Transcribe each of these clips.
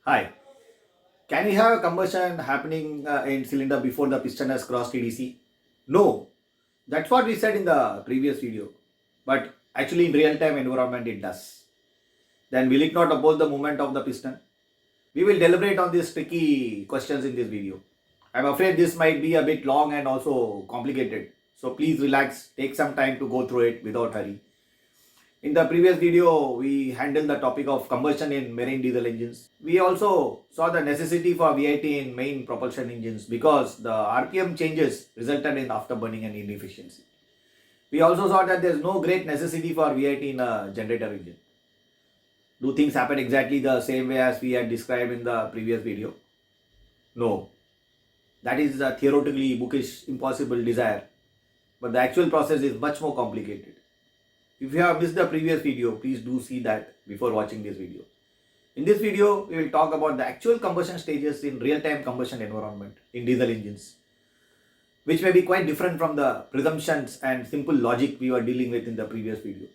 Hi. Can we have a combustion happening in cylinder before the piston has crossed TDC? No. That's what we said in the previous video. But actually in real-time environment it does. Then will it not oppose the movement of the piston? We will deliberate on these tricky questions in this video. I'm afraid this might be a bit long and also complicated. So please relax, take some time to go through it without hurry. In the previous video, we handled the topic of combustion in marine diesel engines. We also saw the necessity for VIT in main propulsion engines because the RPM changes resulted in afterburning and inefficiency. We also saw that there is no great necessity for VIT in a generator engine. Do things happen exactly the same way as we had described in the previous video? No. That is a theoretically bookish, impossible desire. But the actual process is much more complicated. If you have missed the previous video, please do see that before watching this video. In this video, we will talk about the actual combustion stages in real-time combustion environment in diesel engines, which may be quite different from the presumptions and simple logic we were dealing with in the previous video.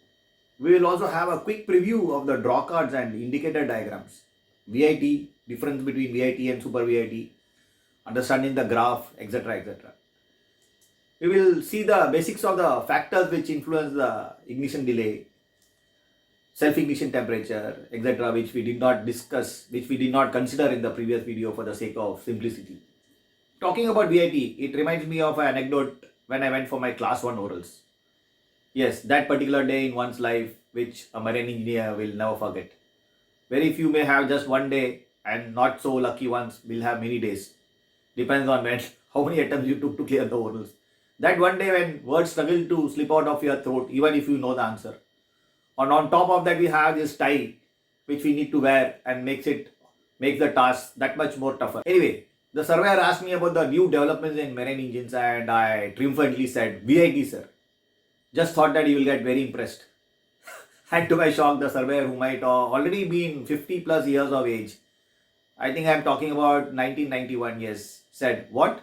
We will also have a quick preview of the draw cards and indicator diagrams, VIT, difference between VIT and super VIT, understanding the graph, etc. etc. We will see the basics of the factors which influence the ignition delay, self-ignition temperature, etc., which we did not discuss, which we did not consider in the previous video for the sake of simplicity. Talking about VIT, it reminds me of an anecdote when I went for my class 1 orals. Yes, that particular day in one's life which a marine engineer will never forget. Very few may have just one day, and not so lucky ones will have many days. Depends on when, how many attempts you took to clear the orals. That one day when words struggle to slip out of your throat, even if you know the answer. And on top of that, we have this tie which we need to wear and makes the task that much more tougher. Anyway, the surveyor asked me about the new developments in marine engines, and I triumphantly said, VIT, sir. Just thought that you will get very impressed. And to my shock, the surveyor, who might already been 50 plus years of age, I think I am talking about 1991 years, said, what?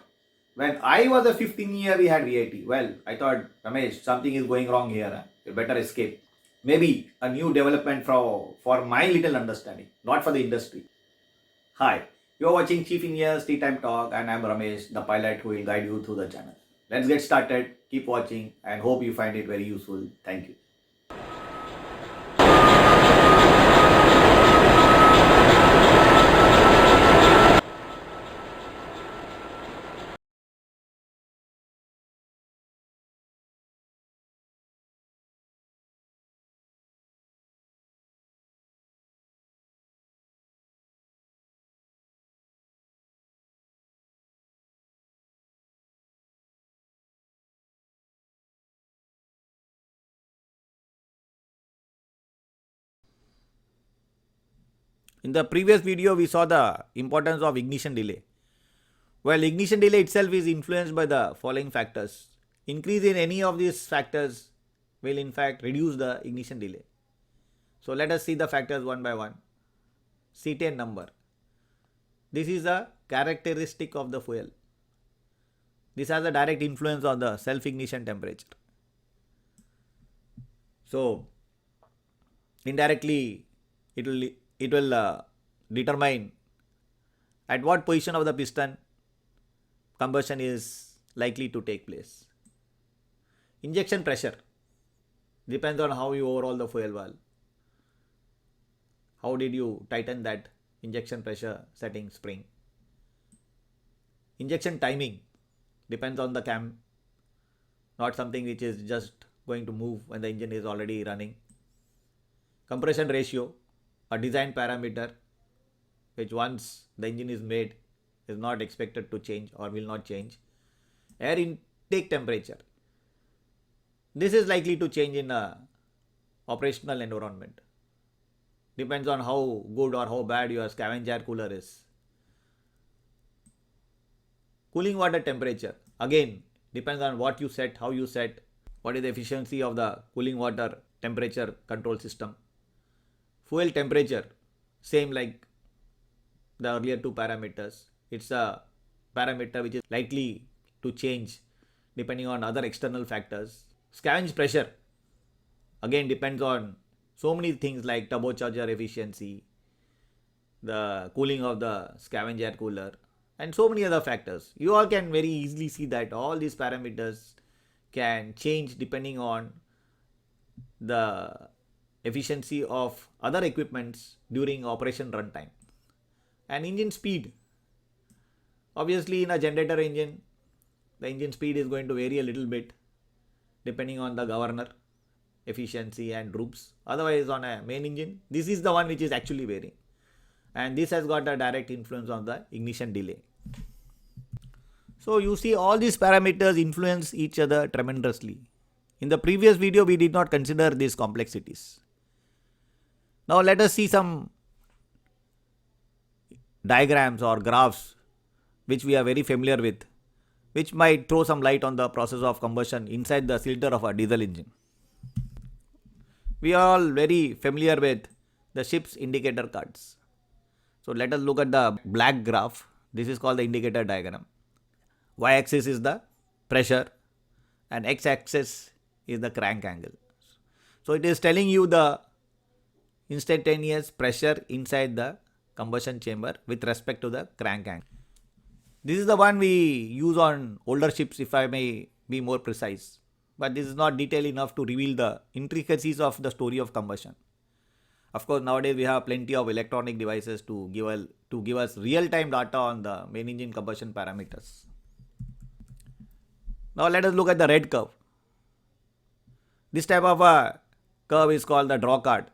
When I was a 15 year, we had VIT. Well, I thought, Ramesh, something is going wrong here. Huh? You better escape. Maybe a new development for my little understanding, not for the industry. Hi, you are watching Chief Engineer's Tea Time Talk, and I am Ramesh, the pilot who will guide you through the channel. Let's get started. Keep watching and hope you find it very useful. Thank you. In the previous video, we saw the importance of ignition delay. Well, ignition delay itself is influenced by the following factors. Increase in any of these factors will in fact reduce the ignition delay. So let us see the factors one by one. Cetane number. This is a characteristic of the fuel. This has a direct influence on the self-ignition temperature. So indirectly it will determine at what position of the piston combustion is likely to take place. Injection pressure depends on how you overhaul the fuel valve. How did you tighten that injection pressure setting spring? Injection timing depends on the cam, not something which is just going to move when the engine is already running. Compression ratio, a design parameter which once the engine is made is not expected to change or will not change. Air intake temperature. This is likely to change in a operational environment. Depends on how good or how bad your scavenge air cooler is. Cooling water temperature. Again, depends on what you set, how you set, what is the efficiency of the cooling water temperature control system. Fuel temperature, same like the earlier two parameters. It's a parameter which is likely to change depending on other external factors. Scavenge pressure, again depends on so many things like turbocharger efficiency, the cooling of the scavenge air cooler, and so many other factors. You all can very easily see that all these parameters can change depending on the efficiency of other equipments during operation runtime. And engine speed. Obviously, in a generator engine, the engine speed is going to vary a little bit depending on the governor, efficiency, and droops. Otherwise, on a main engine, this is the one which is actually varying. And this has got a direct influence on the ignition delay. So you see all these parameters influence each other tremendously. In the previous video, we did not consider these complexities. Now let us see some diagrams or graphs which we are very familiar with, which might throw some light on the process of combustion inside the cylinder of a diesel engine. We are all very familiar with the ship's indicator cards. So let us look at the black graph. This is called the indicator diagram. Y-axis is the pressure and x-axis is the crank angle. So it is telling you the instantaneous pressure inside the combustion chamber with respect to the crank angle. This is the one we use on older ships, if I may be more precise. But this is not detailed enough to reveal the intricacies of the story of combustion. Of course, nowadays we have plenty of electronic devices to give us real-time data on the main engine combustion parameters. Now let us look at the red curve. This type of a curve is called the draw card.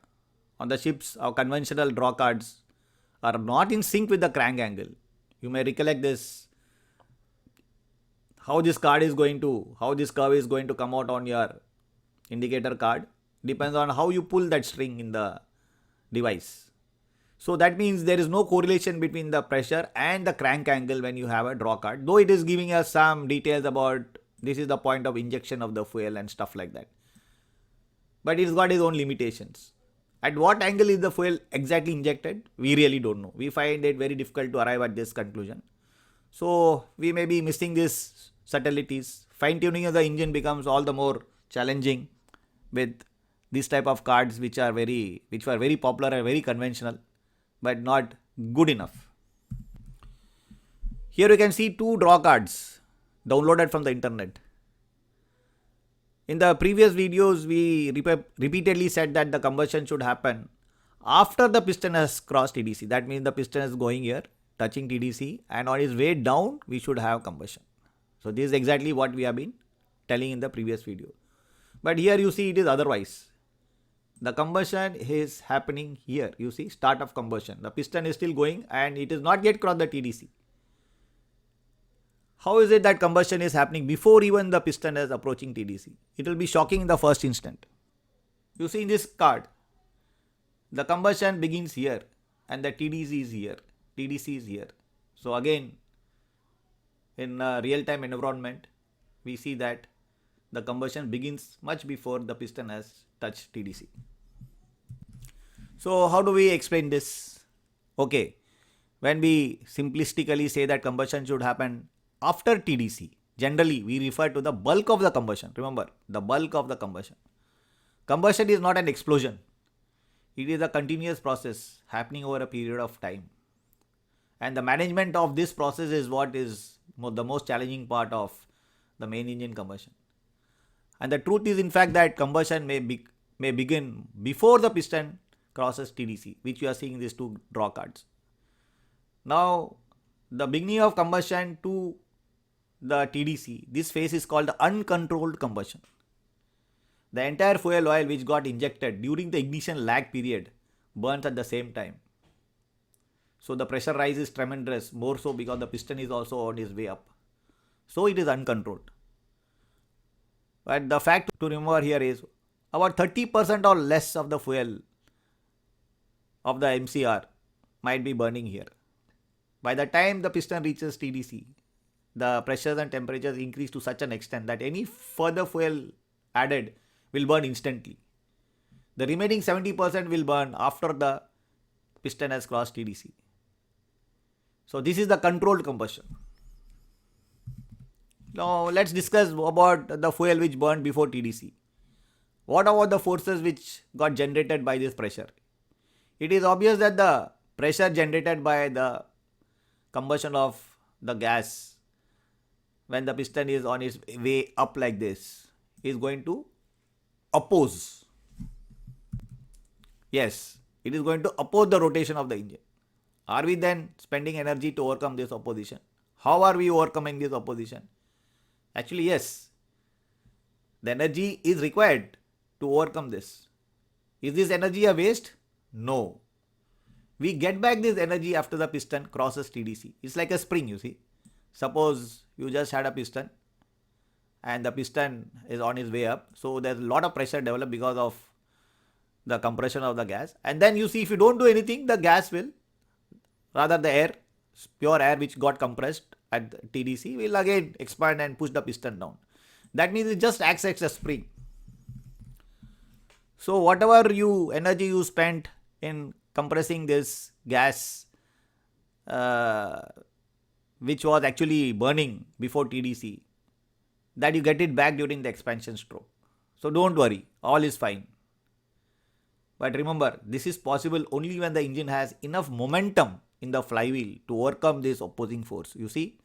On the ships, our conventional draw cards are not in sync with the crank angle. You may recollect this, how this curve is going to come out on your indicator card depends on how you pull that string in the device. So that means there is no correlation between the pressure and the crank angle when you have a draw card, though it is giving us some details about this is the point of injection of the fuel and stuff like that. But it's got its own limitations. At what angle is the fuel exactly injected? We really don't know. We find it very difficult to arrive at this conclusion. So we may be missing these subtleties. Fine-tuning of the engine becomes all the more challenging with this type of cards which were very popular and very conventional, but not good enough. Here you can see two draw cards downloaded from the internet. In the previous videos, we repeatedly said that the combustion should happen after the piston has crossed TDC. That means the piston is going here, touching TDC, and on its way down, we should have combustion. So this is exactly what we have been telling in the previous video. But here you see it is otherwise. The combustion is happening here. You see, start of combustion. The piston is still going and it is not yet crossed the TDC. How is it that combustion is happening before even the piston is approaching TDC? It will be shocking in the first instant. You see in this card, the combustion begins here and the TDC is here. TDC is here. So again, in a real-time environment, we see that the combustion begins much before the piston has touched TDC. So how do we explain this? Okay, when we simplistically say that combustion should happen after TDC, generally we refer to the bulk of the combustion. Remember, the bulk of the combustion. Combustion is not an explosion. It is a continuous process happening over a period of time. And the management of this process is what is the most challenging part of the main engine combustion. And the truth is in fact that combustion may begin before the piston crosses TDC, which you are seeing in these two draw cards. Now, the beginning of combustion to the TDC, this phase is called the uncontrolled combustion. The entire fuel oil which got injected during the ignition lag period burns at the same time. So the pressure rise is tremendous, more so because the piston is also on its way up. So it is uncontrolled. But the fact to remember here is about 30% or less of the fuel of the MCR might be burning here. By the time the piston reaches TDC, the pressures and temperatures increase to such an extent that any further fuel added will burn instantly. The remaining 70% will burn after the piston has crossed TDC. So this is the controlled combustion. Now let's discuss about the fuel which burned before TDC. What about the forces which got generated by this pressure? It is obvious that the pressure generated by the combustion of the gas when the piston is on its way up like this is going to oppose. Yes, it is going to oppose the rotation of the engine. Are we then spending energy to overcome this opposition? How are we overcoming this opposition? Actually, yes, the energy is required to overcome this. Is this energy a waste? No. We get back this energy after the piston crosses TDC. It's like a spring, you see. Suppose you just had a piston and the piston is on its way up. So there's a lot of pressure developed because of the compression of the gas. And then you see, if you don't do anything, the gas will, rather the air, pure air which got compressed at TDC will again expand and push the piston down. That means it just acts as a spring. So whatever energy you spent in compressing this gas which was actually burning before TDC, that you get it back during the expansion stroke. So don't worry, all is fine. But remember, this is possible only when the engine has enough momentum in the flywheel to overcome this opposing force. You see,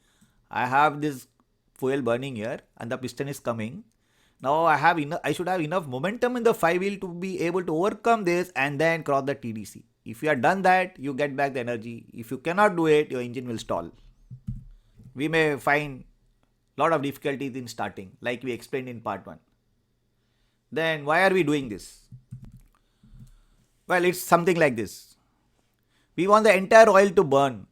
I have this fuel burning here and the piston is coming. Now I should have enough momentum in the flywheel to be able to overcome this and then cross the TDC. If you have done that, you get back the energy. If you cannot do it, your engine will stall. We may find a lot of difficulties in starting, like we explained in part 1. Then why are we doing this? Well, it's something like this. We want the entire oil to burn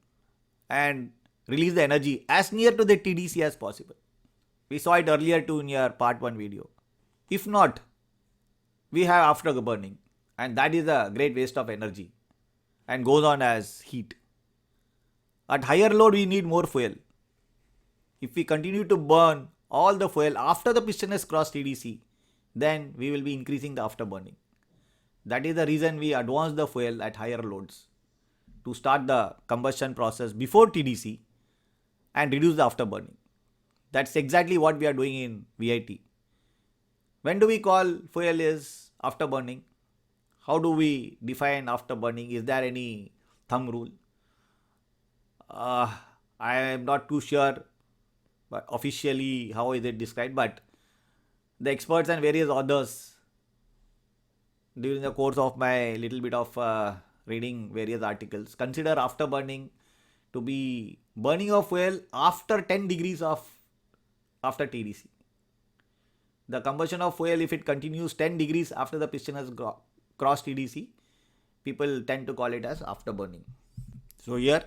and release the energy as near to the TDC as possible. We saw it earlier too in your part 1 video. If not, we have afterburning, and that is a great waste of energy and goes on as heat. At higher load, we need more fuel. If we continue to burn all the fuel after the piston has crossed TDC, then we will be increasing the afterburning. That is the reason we advance the fuel at higher loads to start the combustion process before TDC and reduce the afterburning. That's exactly what we are doing in VIT. When do we call fuel is afterburning? How do we define afterburning? Is there any thumb rule? I am not too sure, but officially how is it described? But the experts and various authors during the course of my little bit of reading various articles consider afterburning to be burning of fuel after 10 degrees after TDC. The combustion of fuel, if it continues 10 degrees after the piston has crossed TDC, people tend to call it as afterburning. So here,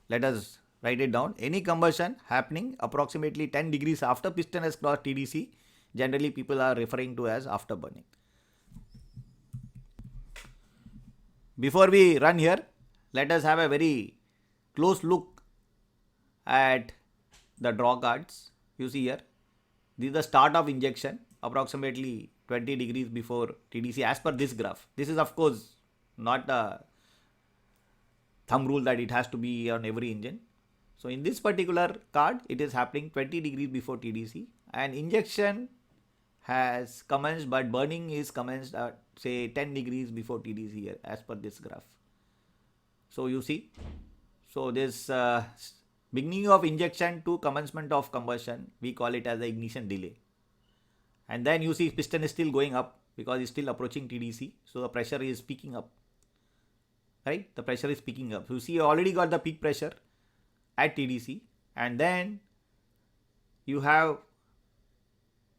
let us write it down. Any combustion happening approximately 10 degrees after piston has crossed TDC, generally people are referring to as afterburning. Before we run here, let us have a very close look at the draw cards. You see here, this is the start of injection approximately 20 degrees before TDC as per this graph. This is of course not a thumb rule that it has to be on every engine. So in this particular card, it is happening 20 degrees before TDC and injection has commenced, but burning is commenced at say 10 degrees before TDC here as per this graph. So you see, so this beginning of injection to commencement of combustion, we call it as the ignition delay. And then you see piston is still going up because it's still approaching TDC. So the pressure is peaking up, right? The pressure is peaking up. So you see you already got the peak pressure at TDC, and then you have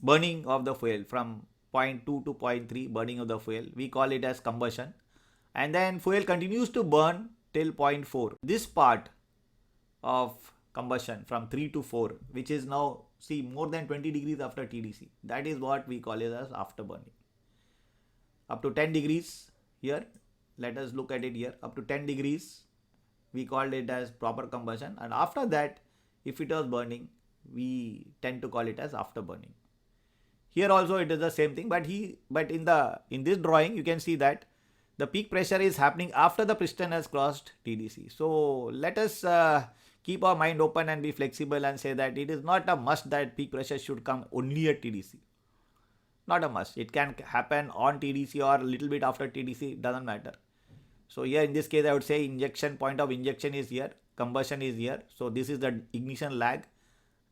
burning of the fuel from 0.2 to 0.3 burning of the fuel. We call it as combustion. And then fuel continues to burn till 0.4. This part of combustion from 3 to 4, which is now see more than 20 degrees after TDC. That is what we call it as afterburning. Up to 10 degrees here, let us look at it here. Up to 10 degrees, we called it as proper combustion. And after that, if it was burning, we tend to call it as afterburning. Here also it is the same thing, but in this drawing you can see that the peak pressure is happening after the piston has crossed TDC. So let us keep our mind open and be flexible and say that it is not a must that peak pressure should come only at TDC. Not a must. It can happen on TDC or a little bit after TDC, doesn't matter. So here in this case I would say injection point of injection is here, combustion is here. So this is the ignition lag,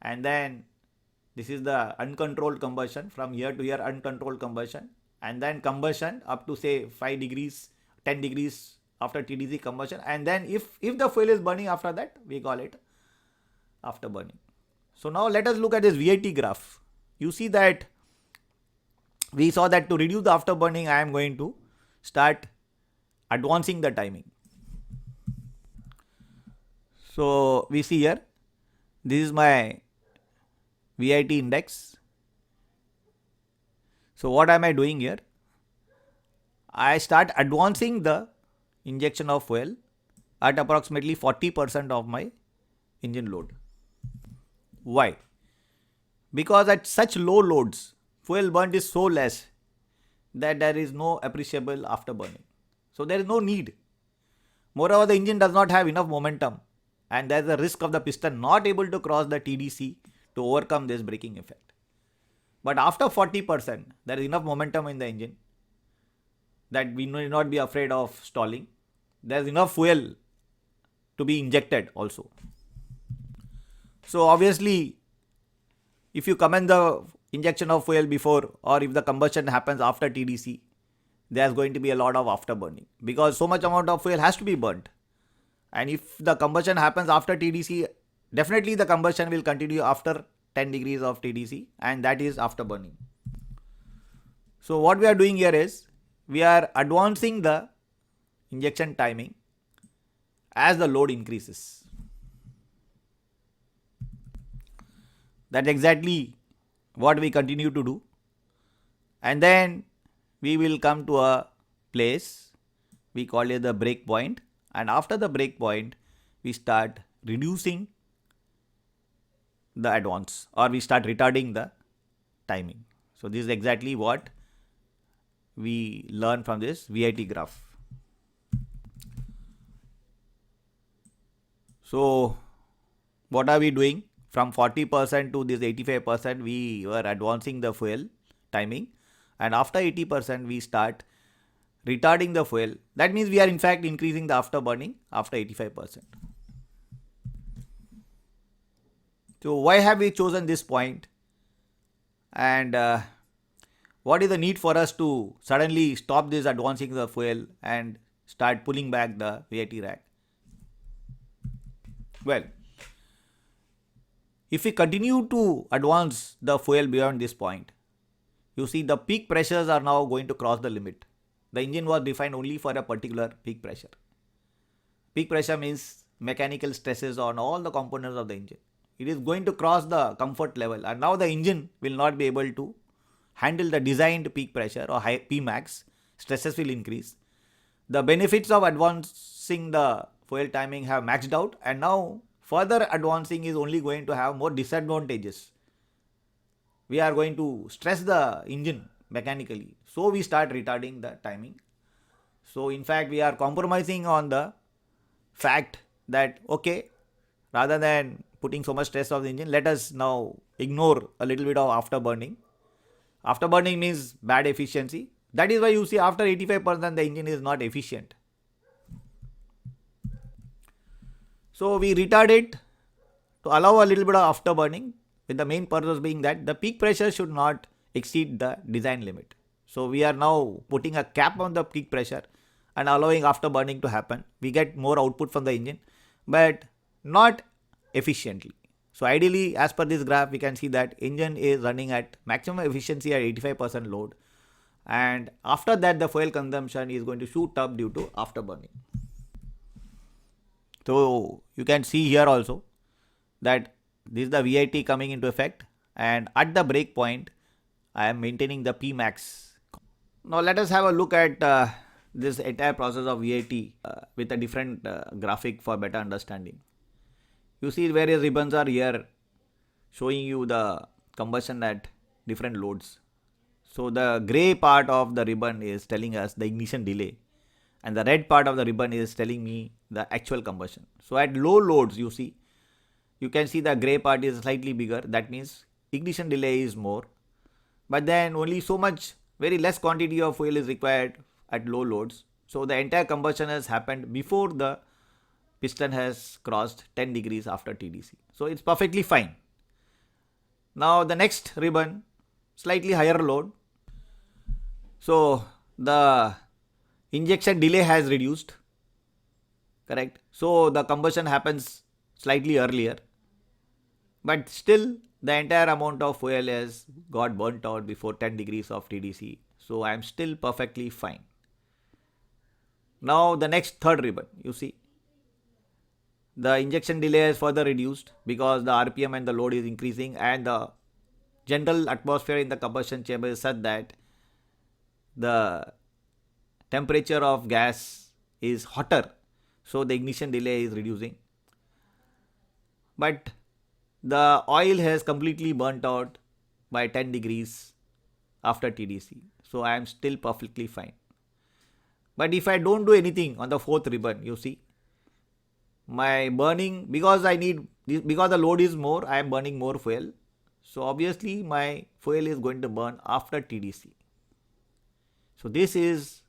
and then this is the uncontrolled combustion, from here to here uncontrolled combustion, and then combustion up to say 5 degrees, 10 degrees after TDC combustion, and then if the fuel is burning after that, we call it after burning. So now let us look at this VAT graph. You see that we saw that to reduce the afterburning, I am going to start advancing the timing. So we see here, this is my VIT index. So what am I doing here? I start advancing the injection of fuel at approximately 40% of my engine load. Why? Because at such low loads, fuel burnt is so less that there is no appreciable afterburning. So there is no need. Moreover, the engine does not have enough momentum, and there is a risk of the piston not able to cross the TDC to overcome this braking effect. But after 40%, there is enough momentum in the engine that we need not be afraid of stalling. There is enough fuel to be injected also. So obviously, if you commence the injection of fuel before, or if the combustion happens after TDC, there is going to be a lot of afterburning, because so much amount of fuel has to be burnt. And if the combustion happens after TDC, definitely the combustion will continue after 10 degrees of TDC, and that is afterburning. So what we are doing here is, we are advancing the injection timing as the load increases. That's exactly what we continue to do. And then we will come to a place, we call it the break point. And after the break point, we start reducing the advance, or we start retarding the timing. So this is exactly what we learn from this VIT graph. So what are we doing? From 40% to this 85%, we were advancing the fuel timing, and after 80%, we start retarding the fuel. That means we are in fact increasing the afterburning after 85%. So why have we chosen this point? And what is the need for us to suddenly stop this advancing the fuel and start pulling back the VAT rack? Well, if we continue to advance the fuel beyond this point, you see the peak pressures are now going to cross the limit. The engine was defined only for a particular peak pressure. Peak pressure means mechanical stresses on all the components of the engine. It is going to cross the comfort level, and now the engine will not be able to handle the designed peak pressure or high Pmax. Stresses will increase. The benefits of advancing the fuel timing have maxed out, and now further advancing is only going to have more disadvantages. We are going to stress the engine mechanically, so we start retarding the timing. So in fact, we are compromising on the fact that, okay, rather than putting so much stress on the engine, let us now ignore a little bit of afterburning. Afterburning means bad efficiency. That is why you see after 85% the engine is not efficient. So we retard it to allow a little bit of afterburning, with the main purpose being that the peak pressure should not exceed the design limit. So we are now putting a cap on the peak pressure and allowing afterburning to happen. We get more output from the engine, but not efficiently. So ideally, as per this graph, we can see that engine is running at maximum efficiency at 85% load, and after that the fuel consumption is going to shoot up due to afterburning. So you can see here also that this is the VIT coming into effect, and at the break point I am maintaining the Pmax. Now let us have a look at this entire process of VIT with a different graphic for better understanding. You see various ribbons are here showing you the combustion at different loads. So the gray part of the ribbon is telling us the ignition delay, and the red part of the ribbon is telling me the actual combustion. So at low loads, you can see the gray part is slightly bigger. That means ignition delay is more, but then only so much, very less quantity of fuel is required at low loads. So the entire combustion has happened before the piston has crossed 10 degrees after TDC. So it's perfectly fine. Now the next ribbon, slightly higher load. So the injection delay has reduced, correct? So the combustion happens slightly earlier, but still the entire amount of fuel has got burnt out before 10 degrees of TDC. So I am still perfectly fine. Now the next third ribbon, you see, the injection delay is further reduced because the RPM and the load is increasing, and the general atmosphere in the combustion chamber is such that the temperature of gas is hotter, so the ignition delay is reducing. But the oil has completely burnt out by 10 degrees after TDC, so I am still perfectly fine. But if I don't do anything on the fourth ribbon, you see, my burning, because the load is more, I am burning more fuel. So obviously my fuel is going to burn after TDC. So this is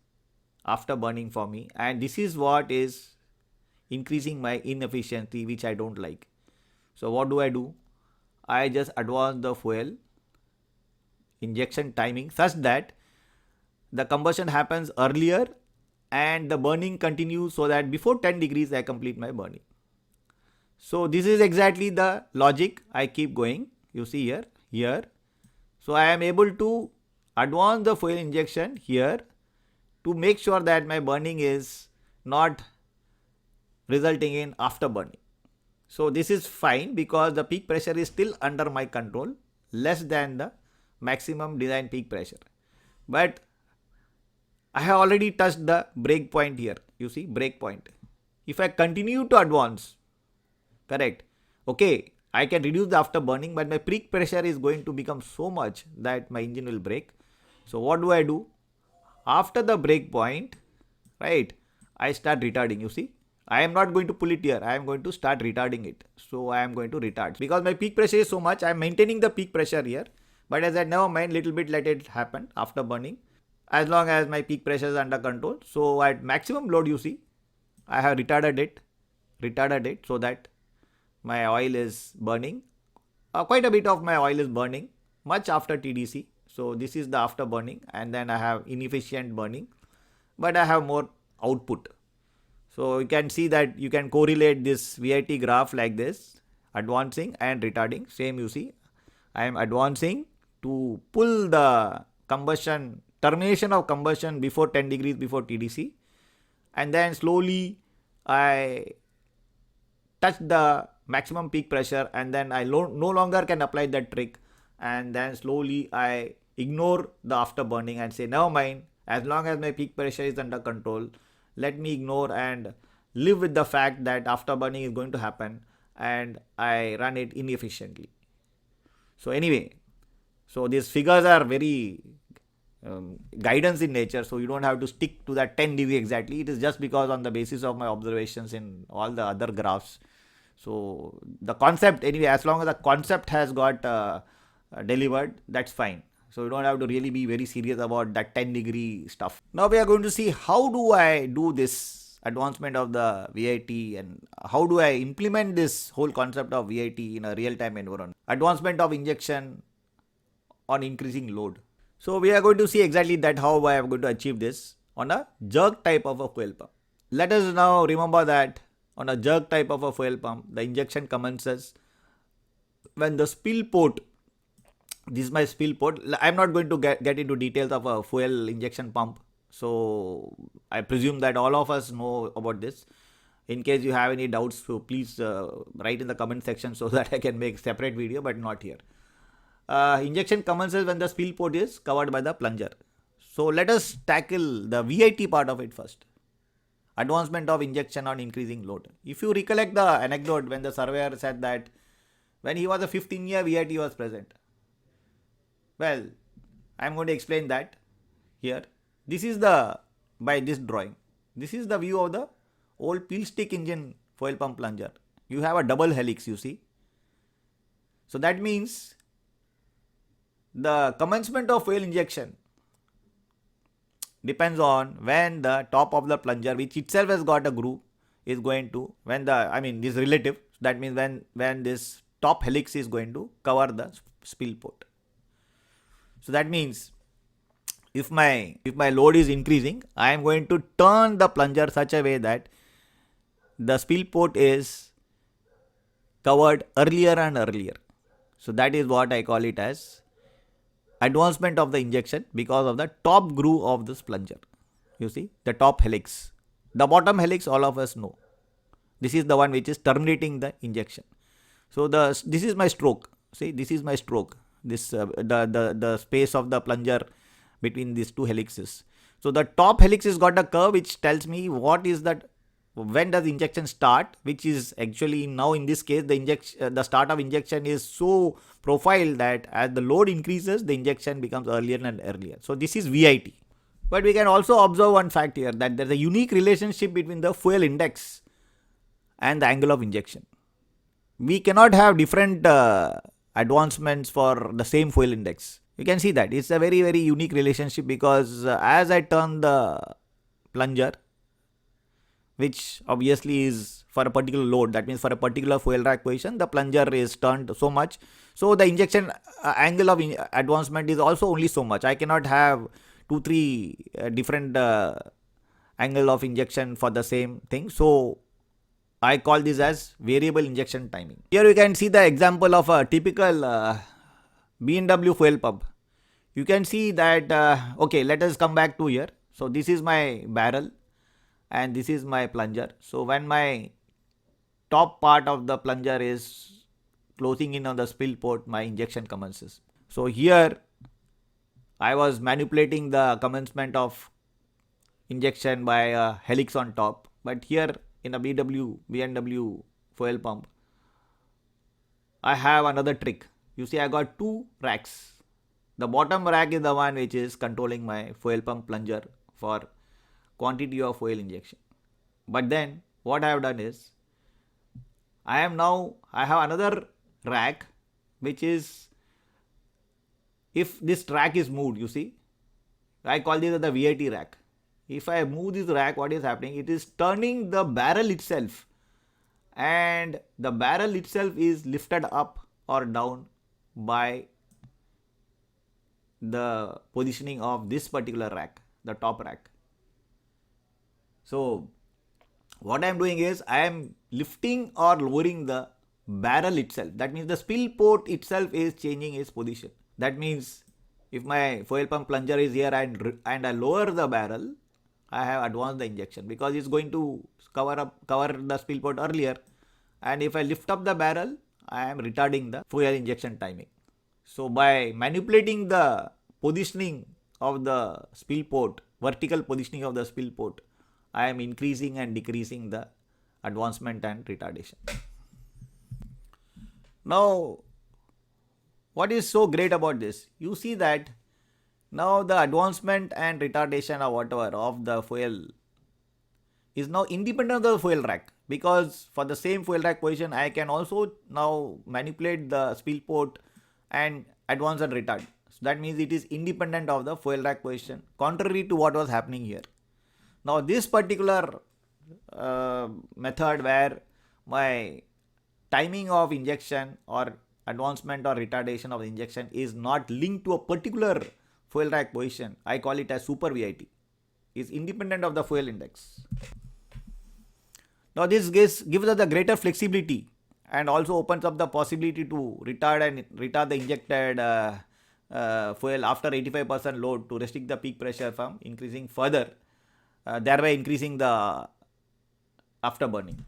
after burning for me, and this is what is increasing my inefficiency, which I don't like. So what do? I just advance the fuel injection timing such that the combustion happens earlier and the burning continues, so that before 10 degrees I complete my burning. So this is exactly the logic. I keep going, you see here. So I am able to advance the fuel injection here to make sure that my burning is not resulting in after burning. So this is fine because the peak pressure is still under my control, less than the maximum design peak pressure. But I have already touched the break point here. You see, break point. If I continue to advance, correct, okay, I can reduce the after burning, but my peak pressure is going to become so much that my engine will break. So what do? After the break point, right, I start retarding. You see, I am not going to pull it here. I am going to start retarding it. So I am going to retard because my peak pressure is so much. I am maintaining the peak pressure here, but as I never mind, little bit let it happen after burning, as long as my peak pressure is under control. So at maximum load, you see, I have retarded it so that my oil is burning. Quite a bit of my oil is burning much after TDC. So this is the after burning, and then I have inefficient burning, but I have more output. So you can see that you can correlate this VIT graph like this, advancing and retarding. Same, you see, I am advancing to pull the combustion, termination of combustion before 10 degrees before TDC, and then slowly I touch the maximum peak pressure, and then I no longer can apply that trick, and then slowly I ignore the after burning and say never mind, as long as my peak pressure is under control, let me ignore and live with the fact that after burning is going to happen, and I run it inefficiently. So anyway, so these figures are very guidance in nature, so you don't have to stick to that 10 dB exactly. It is just because on the basis of my observations in all the other graphs. So the concept, anyway, as long as the concept has got delivered, that's fine. So you don't have to really be very serious about that 10 degree stuff. Now we are going to see how do I do this advancement of the VIT, and how do I implement this whole concept of VIT in a real-time environment. Advancement of injection on increasing load. So we are going to see exactly that, how I am going to achieve this on a jerk type of a fuel pump. Let us now remember that on a jerk type of a fuel pump, the injection commences when the spill port, this is my spill port. I'm not going to get into details of a fuel injection pump. So I presume that all of us know about this. In case you have any doubts, so please write in the comment section so that I can make separate video, but not here. Injection commences when the spill port is covered by the plunger. So let us tackle the VIT part of it first. Advancement of injection on increasing load. If you recollect the anecdote when the surveyor said that when he was a 15-year VIT was present. Well, I am going to explain that here. This is by this drawing. This is the view of the old peel stick engine fuel pump plunger. You have a double helix, you see. So that means the commencement of fuel injection depends on when the top of the plunger, which itself has got a groove, is going to, when the, I mean, this relative, that means when this top helix is going to cover the spill port. So that means if my load is increasing, I am going to turn the plunger such a way that the spill port is covered earlier and earlier. So that is what I call it as advancement of the injection because of the top groove of this plunger. You see, the top helix. The bottom helix, all of us know. This is the one which is terminating the injection. So this is my stroke. See, this is my stroke. This the space of the plunger between these two helixes. So the top helix has got a curve which tells me what is that, when does injection start, which is actually now in this case the start of injection is so profiled that as the load increases, the injection becomes earlier and earlier. So this is VIT. But we can also observe one fact here, that there is a unique relationship between the fuel index and the angle of injection. We cannot have different advancements for the same fuel index. You can see that it's a very, very unique relationship because as I turn the plunger, which obviously is for a particular load, that means for a particular fuel rack position, the plunger is turned so much. So the injection angle of advancement is also only so much. I cannot have 2-3 different angle of injection for the same thing. So I call this as variable injection timing. Here you can see the example of a typical B&W fuel pump. You can see that, okay, let us come back to here. So this is my barrel and this is my plunger. So when my top part of the plunger is closing in on the spill port, my injection commences. So here I was manipulating the commencement of injection by a helix on top, but here in a B&W fuel pump, I have another trick. You see, I got two racks. The bottom rack is the one which is controlling my fuel pump plunger for quantity of fuel injection. But then what I have done is, I have another rack which is, if this rack is moved, you see, I call this the VIT rack. If I move this rack, what is happening? It is turning the barrel itself, and the barrel itself is lifted up or down by the positioning of this particular rack, the top rack. So what I am doing is, I am lifting or lowering the barrel itself. That means the spill port itself is changing its position. That means if my fuel pump plunger is here and I lower the barrel, I have advanced the injection because it's going to cover the spill port earlier. And if I lift up the barrel, I am retarding the fuel injection timing. So by manipulating the positioning of the spill port, vertical positioning of the spill port, I am increasing and decreasing the advancement and retardation. Now, what is so great about this? You see that now the advancement and retardation or whatever of the fuel is now independent of the fuel rack, because for the same fuel rack position, I can also now manipulate the spill port and advance and retard. So that means it is independent of the fuel rack position, contrary to what was happening here. Now this particular method where my timing of injection or advancement or retardation of the injection is not linked to a particular fuel rack position, I call it as super VIT, is independent of the fuel index. Now this gives us the greater flexibility and also opens up the possibility to retard the injected fuel after 85% load to restrict the peak pressure from increasing further, thereby increasing the afterburning.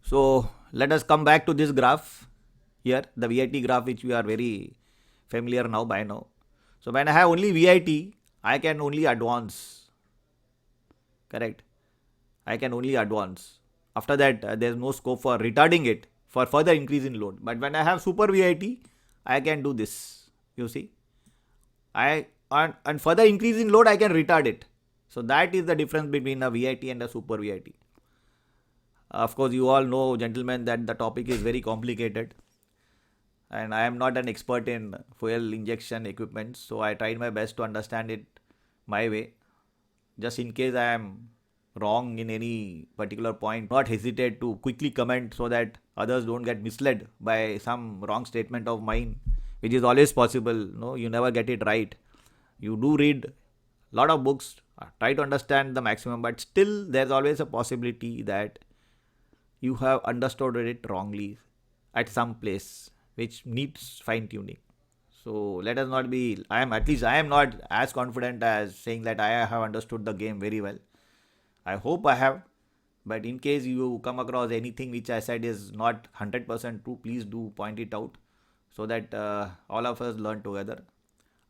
So let us come back to this graph here, the VIT graph, which we are very familiar now by now. So when I have only VIT, I can only advance, correct? I can only advance. After that, there is no scope for retarding it for further increase in load. But when I have super VIT, I can do this. You see, and further increase in load, I can retard it. So that is the difference between a VIT and a super VIT. Of course, you all know, gentlemen, that the topic is very complicated, and I am not an expert in fuel injection equipment. So I tried my best to understand it my way. Just in case I am wrong in any particular point, not hesitate to quickly comment so that others don't get misled by some wrong statement of mine, which is always possible. No, you never get it right. You do read a lot of books, try to understand the maximum, but still there's always a possibility that you have understood it wrongly at some place which needs fine tuning. So let us not be, I am not as confident as saying that I have understood the game very well. I hope I have. But in case you come across anything which I said is not 100% true, please do point it out so that all of us learn together.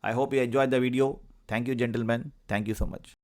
I hope you enjoyed the video. Thank you, gentlemen. Thank you so much.